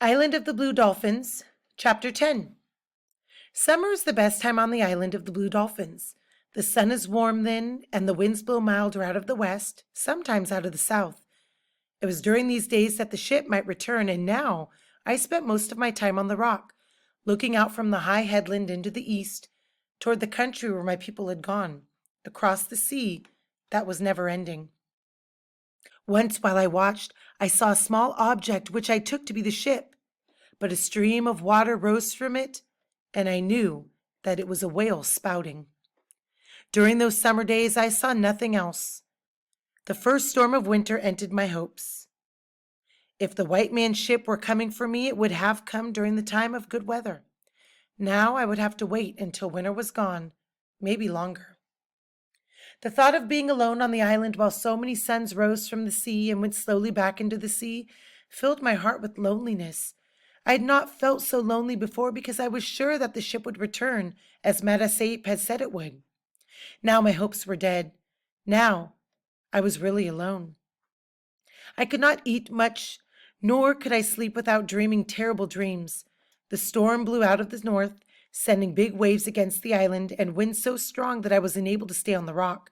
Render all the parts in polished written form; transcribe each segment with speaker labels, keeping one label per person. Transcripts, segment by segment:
Speaker 1: Island of the Blue Dolphins, Chapter 10. Summer is the best time on the island of the Blue Dolphins. The sun is warm then, and the winds blow milder out of the west, sometimes out of the south. It was during these days that the ship might return, and now I spent most of my time on the rock, looking out from the high headland into the east, toward the country where my people had gone, across the sea that was never ending. Once, while I watched, I saw a small object which I took to be the ship, but a stream of water rose from it, and I knew that it was a whale spouting. During those summer days, I saw nothing else. The first storm of winter ended my hopes. If the white man's ship were coming for me, it would have come during the time of good weather. Now I would have to wait until winter was gone, maybe longer. The thought of being alone on the island while so many suns rose from the sea and went slowly back into the sea filled my heart with loneliness. I had not felt so lonely before because I was sure that the ship would return, as Madasape had said it would. Now my hopes were dead. Now I was really alone. I could not eat much, nor could I sleep without dreaming terrible dreams. The storm blew out of the north, sending big waves against the island and winds so strong that I was unable to stay on the rock.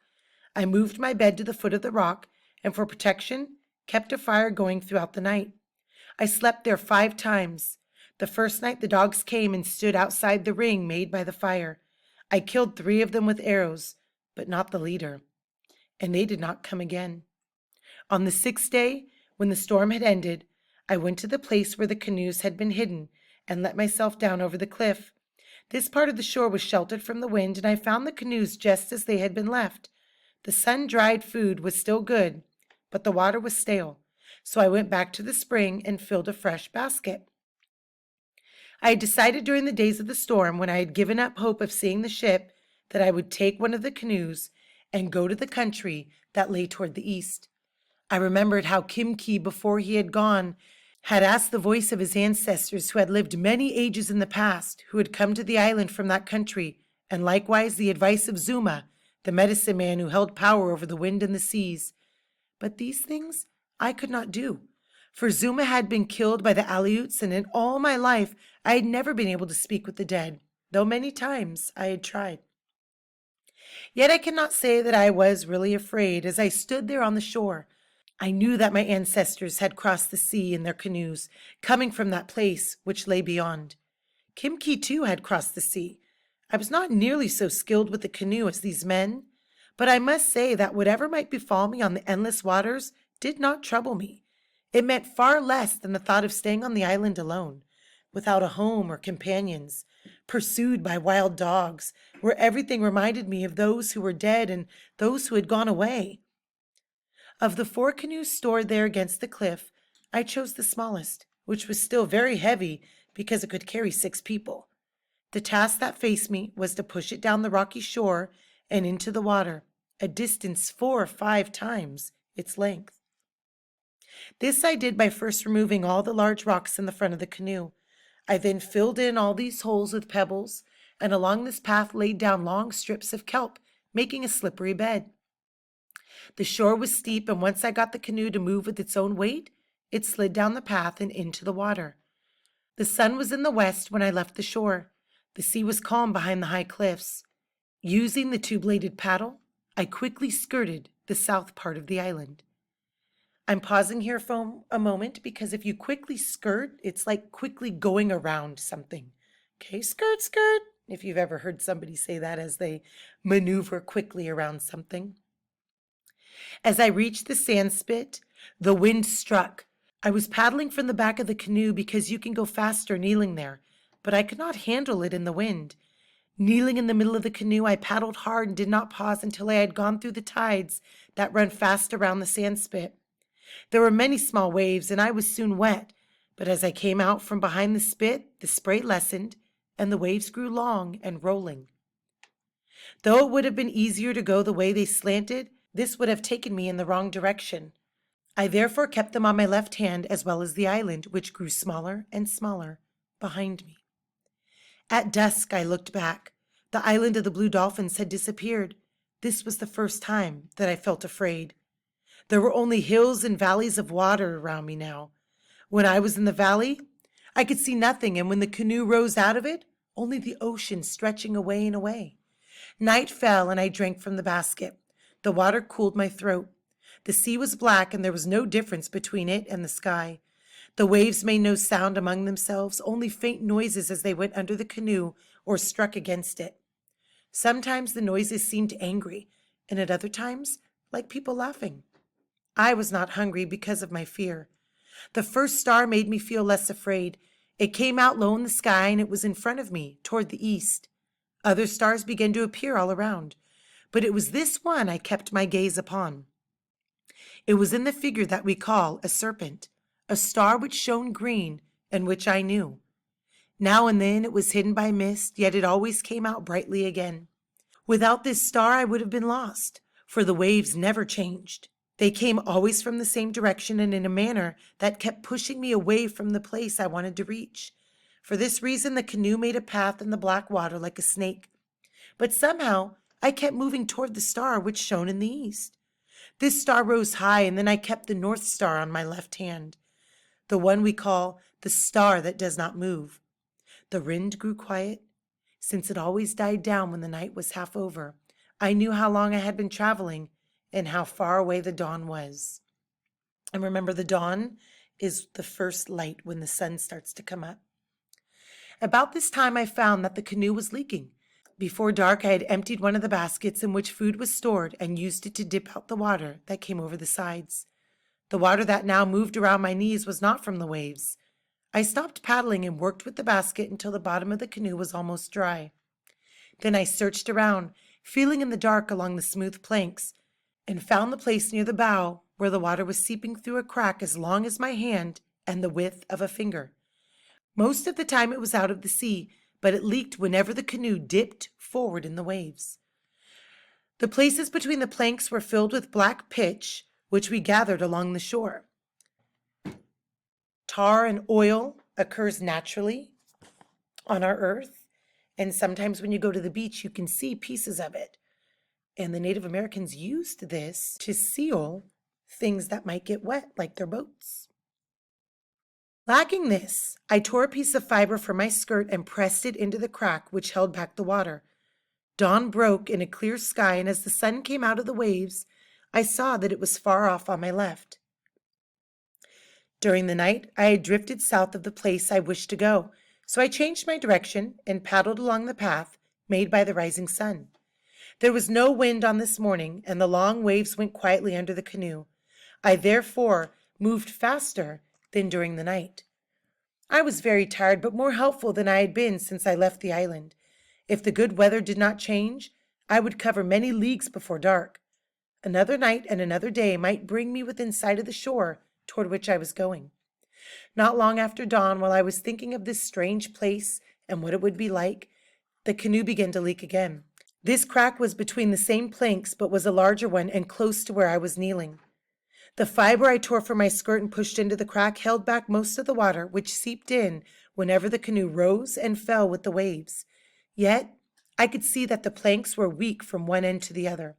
Speaker 1: I moved my bed to the foot of the rock, and for protection, kept a fire going throughout the night. I slept there 5 times. The first night the dogs came and stood outside the ring made by the fire. I killed 3 of them with arrows, but not the leader, and they did not come again. On the 6th day, when the storm had ended, I went to the place where the canoes had been hidden and let myself down over the cliff. This part of the shore was sheltered from the wind, and I found the canoes just as they had been left. The sun-dried food was still good, but the water was stale, so I went back to the spring and filled a fresh basket. I had decided during the days of the storm, when I had given up hope of seeing the ship, that I would take one of the canoes and go to the country that lay toward the east. I remembered how Kimki, before he had gone, had asked the voice of his ancestors who had lived many ages in the past, who had come to the island from that country, and likewise the advice of Zuma, the medicine man who held power over the wind and the seas. But these things I could not do, for Zuma had been killed by the Aleuts, and in all my life I had never been able to speak with the dead, though many times I had tried. Yet I cannot say that I was really afraid as I stood there on the shore. I knew that my ancestors had crossed the sea in their canoes, coming from that place which lay beyond. Kimki, too, had crossed the sea. I was not nearly so skilled with the canoe as these men, but I must say that whatever might befall me on the endless waters did not trouble me. It meant far less than the thought of staying on the island alone, without a home or companions, pursued by wild dogs, where everything reminded me of those who were dead and those who had gone away. Of the 4 canoes stored there against the cliff, I chose the smallest, which was still very heavy because it could carry 6 people. The task that faced me was to push it down the rocky shore and into the water, a distance 4 or 5 times its length. This I did by first removing all the large rocks in the front of the canoe. I then filled in all these holes with pebbles, and along this path laid down long strips of kelp, making a slippery bed. The shore was steep, and once I got the canoe to move with its own weight, it slid down the path and into the water. The sun was in the west when I left the shore. The sea was calm behind the high cliffs. Using the 2-bladed paddle, I quickly skirted the south part of the island. I'm pausing here for a moment because if you quickly skirt, it's like quickly going around something. Okay, skirt, skirt, if you've ever heard somebody say that as they maneuver quickly around something. As I reached the sand spit, the wind struck. I was paddling from the back of the canoe because you can go faster kneeling there, but I could not handle it in the wind. Kneeling in the middle of the canoe, I paddled hard and did not pause until I had gone through the tides that run fast around the sand spit. There were many small waves, and I was soon wet, but as I came out from behind the spit, the spray lessened, and the waves grew long and rolling. Though it would have been easier to go the way they slanted, this would have taken me in the wrong direction. I therefore kept them on my left hand as well as the island, which grew smaller and smaller behind me. At dusk I looked back. The island of the Blue Dolphins had disappeared. This was the first time that I felt afraid. There were only hills and valleys of water around me now. When I was in the valley, I could see nothing, and when the canoe rose out of it, only the ocean stretching away and away. Night fell, and I drank from the basket. The water cooled my throat. The sea was black, and there was no difference between it and the sky. The waves made no sound among themselves, only faint noises as they went under the canoe or struck against it. Sometimes the noises seemed angry, and at other times like people laughing. I was not hungry because of my fear. The first star made me feel less afraid. It came out low in the sky, and it was in front of me, toward the east. Other stars began to appear all around, but it was this one I kept my gaze upon. It was in the figure that we call a serpent, a star which shone green, and which I knew. Now and then it was hidden by mist, yet it always came out brightly again. Without this star I would have been lost, for the waves never changed. They came always from the same direction and in a manner that kept pushing me away from the place I wanted to reach. For this reason the canoe made a path in the black water like a snake. But somehow I kept moving toward the star which shone in the east. This star rose high, and then I kept the North Star on my left hand, the one we call the star that does not move. The wind grew quiet, since it always died down when the night was half over. I knew how long I had been traveling and how far away the dawn was. And remember, the dawn is the first light when the sun starts to come up. About this time, I found that the canoe was leaking. Before dark, I had emptied one of the baskets in which food was stored and used it to dip out the water that came over the sides. The water that now moved around my knees was not from the waves. I stopped paddling and worked with the basket until the bottom of the canoe was almost dry. Then I searched around, feeling in the dark along the smooth planks, and found the place near the bow where the water was seeping through a crack as long as my hand and the width of a finger. Most of the time it was out of the sea, but it leaked whenever the canoe dipped forward in the waves. The places between the planks were filled with black pitch, which we gathered along the shore. Tar and oil occurs naturally on our earth, and sometimes when you go to the beach, you can see pieces of it. And the Native Americans used this to seal things that might get wet, like their boats. Lacking this, I tore a piece of fiber from my skirt and pressed it into the crack which held back the water. Dawn broke in a clear sky, and as the sun came out of the waves, I saw that it was far off on my left. During the night, I had drifted south of the place I wished to go, so I changed my direction and paddled along the path made by the rising sun. There was no wind on this morning, and the long waves went quietly under the canoe. I therefore moved faster than during the night. I was very tired, but more helpful than I had been since I left the island. If the good weather did not change, I would cover many leagues before dark. Another night and another day might bring me within sight of the shore toward which I was going. Not long after dawn, while I was thinking of this strange place and what it would be like, the canoe began to leak again. This crack was between the same planks, but was a larger one and close to where I was kneeling. The fiber I tore from my skirt and pushed into the crack held back most of the water, which seeped in whenever the canoe rose and fell with the waves. Yet I could see that the planks were weak from one end to the other,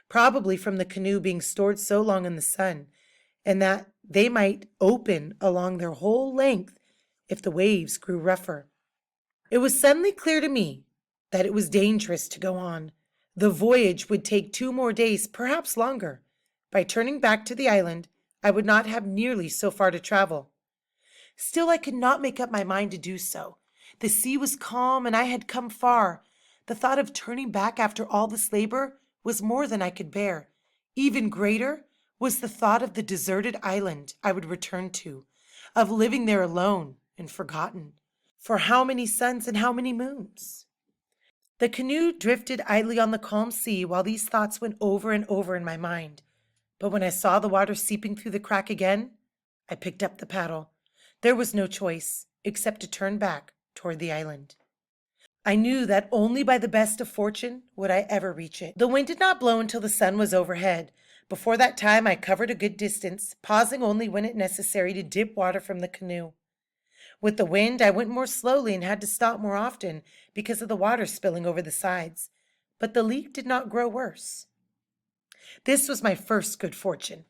Speaker 1: probably from the canoe being stored so long in the sun, and that they might open along their whole length if the waves grew rougher. It was suddenly clear to me that it was dangerous to go on. The voyage would take 2 more days, perhaps longer. By turning back to the island, I would not have nearly so far to travel. Still, I could not make up my mind to do so. The sea was calm, and I had come far. The thought of turning back after all this labor was more than I could bear. Even greater was the thought of the deserted island I would return to, of living there alone and forgotten. For how many suns and how many moons? The canoe drifted idly on the calm sea while these thoughts went over and over in my mind. But when I saw the water seeping through the crack again, I picked up the paddle. There was no choice except to turn back toward the island. I knew that only by the best of fortune would I ever reach it. The wind did not blow until the sun was overhead. Before that time, I covered a good distance, pausing only when it necessary to dip water from the canoe. With the wind, I went more slowly and had to stop more often because of the water spilling over the sides. But the leak did not grow worse. This was my first good fortune.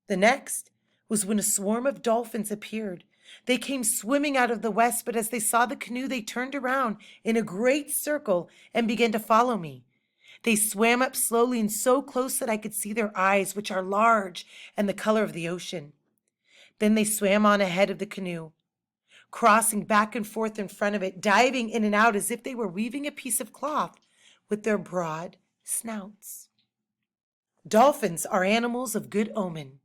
Speaker 1: The next was when a swarm of dolphins appeared. They came swimming out of the west, but as they saw the canoe, they turned around in a great circle and began to follow me. They swam up slowly and so close that I could see their eyes, which are large and the color of the ocean. Then they swam on ahead of the canoe, crossing back and forth in front of it, diving in and out as if they were weaving a piece of cloth with their broad snouts. Dolphins are animals of good omen.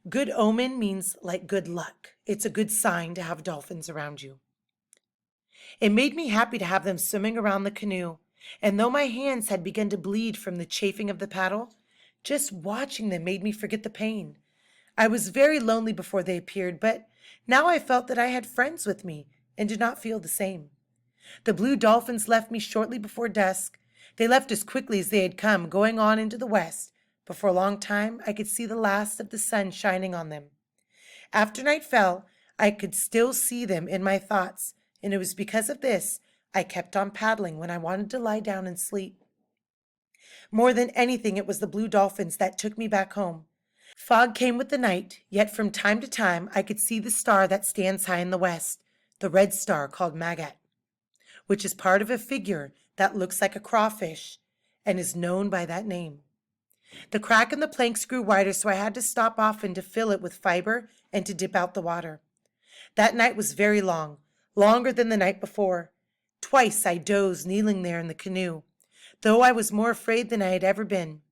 Speaker 1: Good omen means like good luck. It's a good sign to have dolphins around you. It made me happy to have them swimming around the canoe, and though my hands had begun to bleed from the chafing of the paddle, just watching them made me forget the pain. I was very lonely before they appeared, but now I felt that I had friends with me and did not feel the same. The blue dolphins left me shortly before dusk. They left as quickly as they had come, going on into the west. But for a long time, I could see the last of the sun shining on them. After night fell, I could still see them in my thoughts, and it was because of this I kept on paddling when I wanted to lie down and sleep. More than anything, it was the blue dolphins that took me back home. Fog came with the night, yet from time to time I could see the star that stands high in the west, the red star called Magat, which is part of a figure that looks like a crawfish and is known by that name. The crack in the planks grew wider, so I had to stop often to fill it with fiber and to dip out the water. That night was very long, longer than the night before. Twice I dozed kneeling there in the canoe, though I was more afraid than I had ever been.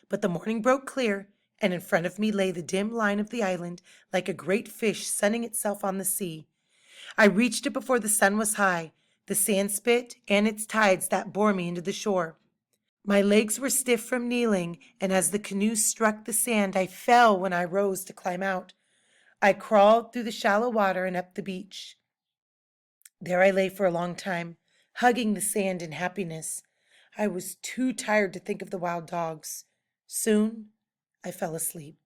Speaker 1: But the morning broke clear, and in front of me lay the dim line of the island like a great fish sunning itself on the sea. I reached it before the sun was high, the sand spit and its tides that bore me into the shore. My legs were stiff from kneeling, and as the canoe struck the sand, I fell when I rose to climb out. I crawled through the shallow water and up the beach. There I lay for a long time, hugging the sand in happiness. I was too tired to think of the wild dogs. Soon I fell asleep.